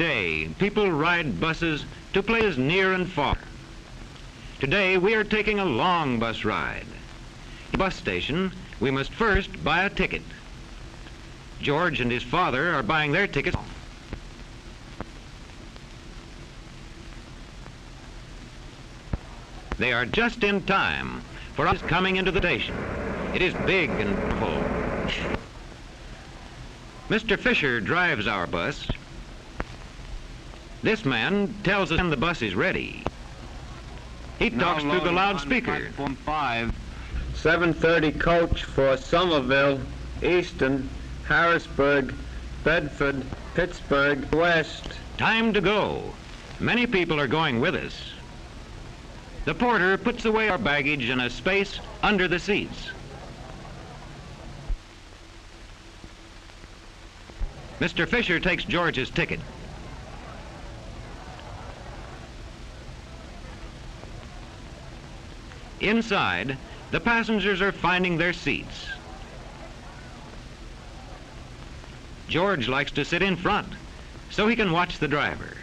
day, people ride buses to places near and far. Today, we are taking a long bus ride. At the bus station, we must first buy a ticket. George and his father are buying their tickets. They are just in time for us coming into the station. It is big and full. Mr. Fisher drives our bus. This man tells us when the bus is ready. He talks through the loudspeaker. Platform 5. 7:30 coach for Somerville, Easton, Harrisburg, Bedford, Pittsburgh, West. Time to go. Many people are going with us. The porter puts away our baggage in a space under the seats. Mr. Fisher takes George's ticket. Inside, the passengers are finding their seats. George likes to sit in front so he can watch the driver.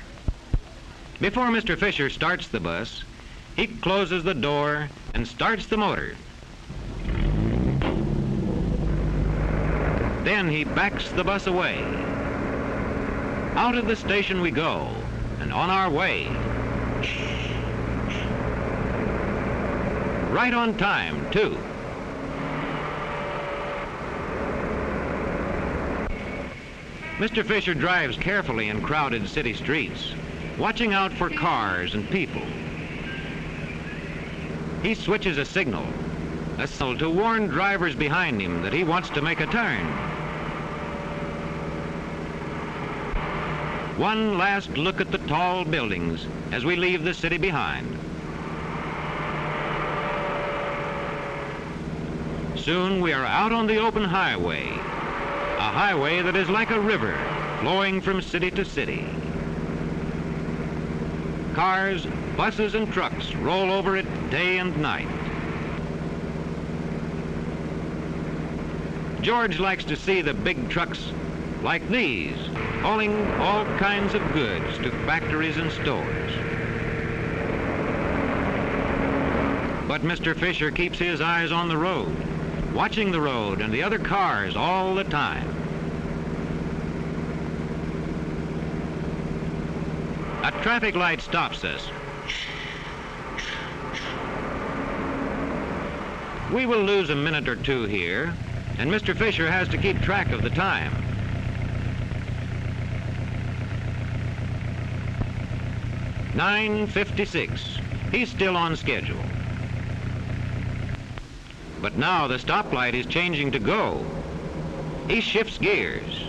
Before Mr. Fisher starts the bus, he closes the door and starts the motor. Then he backs the bus away. Out of the station we go, and on our way. Right on time, too. Mr. Fisher drives carefully in crowded city streets, watching out for cars and people. He switches a signal to warn drivers behind him that he wants to make a turn. One last look at the tall buildings as we leave the city behind. Soon we are out on the open highway, a highway that is like a river flowing from city to city. Cars, buses, and trucks roll over it day and night. George likes to see the big trucks like these, hauling all kinds of goods to factories and stores. But Mr. Fisher keeps his eyes on the road, watching the road and the other cars all the time. A traffic light stops us. We will lose a minute or two here, and Mr. Fisher has to keep track of the time. "9:56. He's still on schedule. But now the stoplight is changing to go. He shifts gears.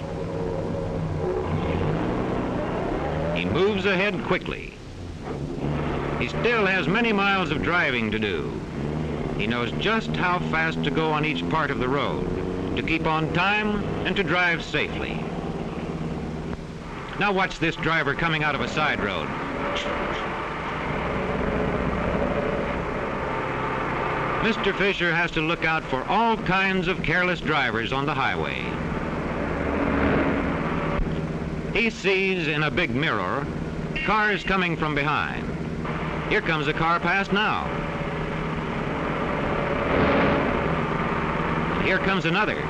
He moves ahead quickly. He still has many miles of driving to do. He knows just how fast to go on each part of the road, to keep on time and to drive safely. Now watch this driver coming out of a side road. Mr. Fisher has to look out for all kinds of careless drivers on the highway. He sees in a big mirror cars coming from behind. Here comes a car past now. Here comes another.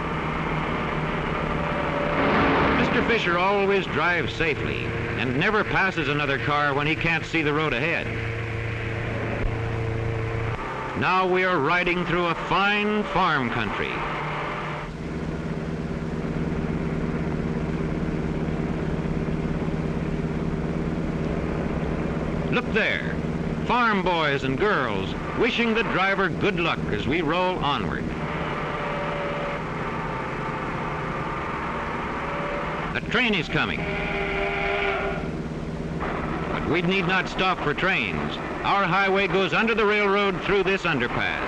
Mr. Fisher always drives safely and never passes another car when he can't see the road ahead. Now we are riding through a fine farm country. Look there, farm boys and girls wishing the driver good luck as we roll onward. A train is coming. But we need not stop for trains. Our highway goes under the railroad through this underpass.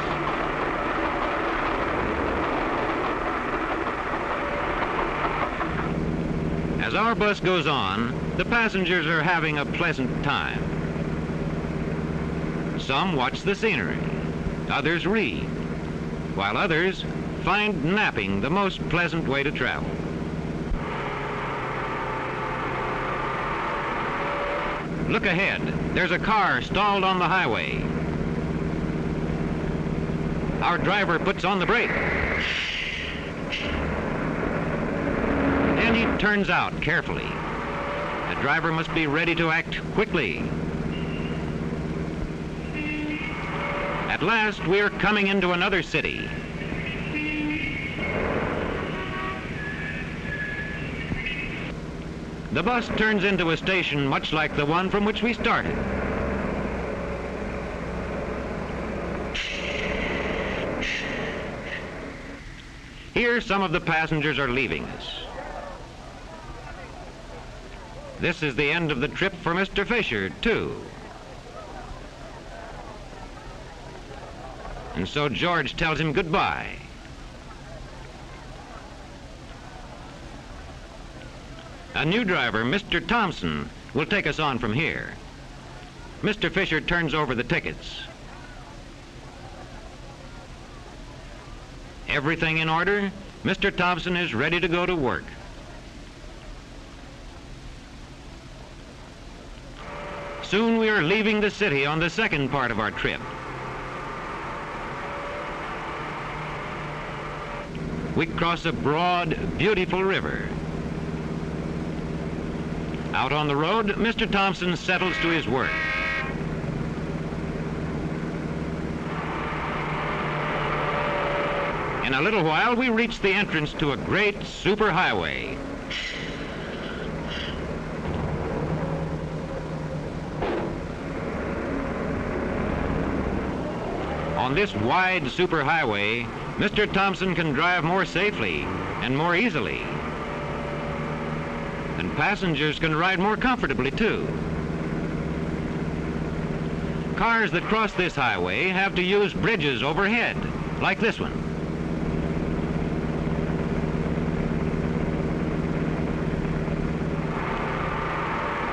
As our bus goes on, the passengers are having a pleasant time. Some watch the scenery, others read, while others find napping the most pleasant way to travel. Look ahead. There's a car stalled on the highway. Our driver puts on the brake. And he turns out carefully. The driver must be ready to act quickly. At last, we are coming into another city. The bus turns into a station much like the one from which we started. Here, some of the passengers are leaving us. This is the end of the trip for Mr. Fisher, too. And so George tells him goodbye. A new driver, Mr. Thompson, will take us on from here. Mr. Fisher turns over the tickets. Everything in order, Mr. Thompson is ready to go to work. Soon we are leaving the city on the second part of our trip. We cross a broad, beautiful river. Out on the road, Mr. Thompson settles to his work. In a little while, we reach the entrance to a great superhighway. On this wide superhighway, Mr. Thompson can drive more safely and more easily. And passengers can ride more comfortably, too. Cars that cross this highway have to use bridges overhead, like this one.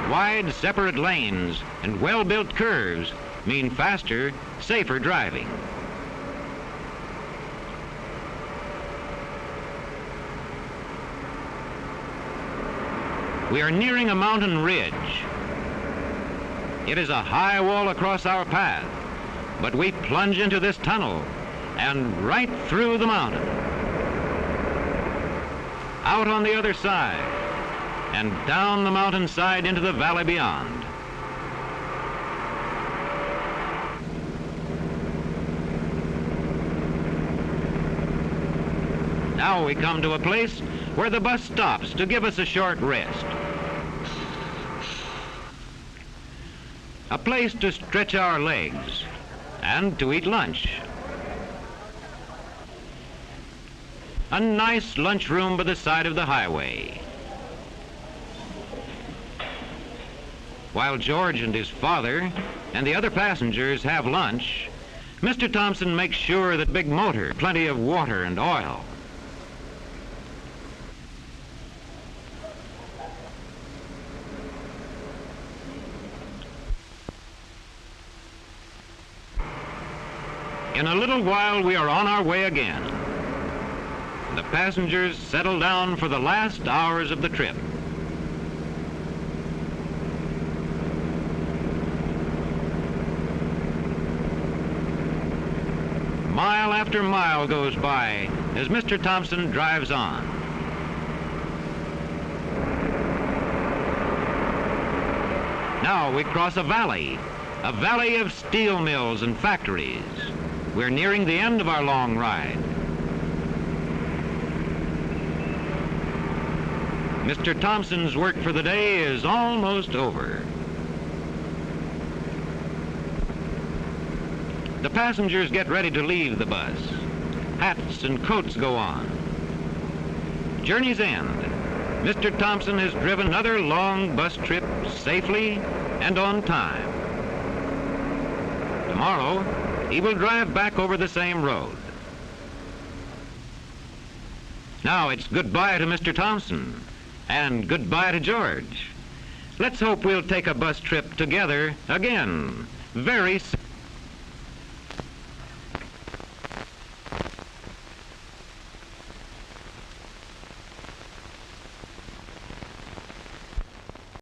Wide, separate lanes and well-built curves mean faster, safer driving. We are nearing a mountain ridge. It is a high wall across our path, but we plunge into this tunnel and right through the mountain. Out on the other side and down the mountainside into the valley beyond. Now we come to a place where the bus stops to give us a short rest. A place to stretch our legs and to eat lunch. A nice lunchroom by the side of the highway. While George and his father and the other passengers have lunch, Mr. Thompson makes sure that big motor, plenty of water and oil. In a little while, we are on our way again. The passengers settle down for the last hours of the trip. Mile after mile goes by as Mr. Thompson drives on. Now we cross a valley of steel mills and factories. We're nearing the end of our long ride. Mr. Thompson's work for the day is almost over. The passengers get ready to leave the bus. Hats and coats go on. Journey's end. Mr. Thompson has driven another long bus trip safely and on time. Tomorrow, he will drive back over the same road. Now it's goodbye to Mr. Thompson and goodbye to George. Let's hope we'll take a bus trip together again very soon.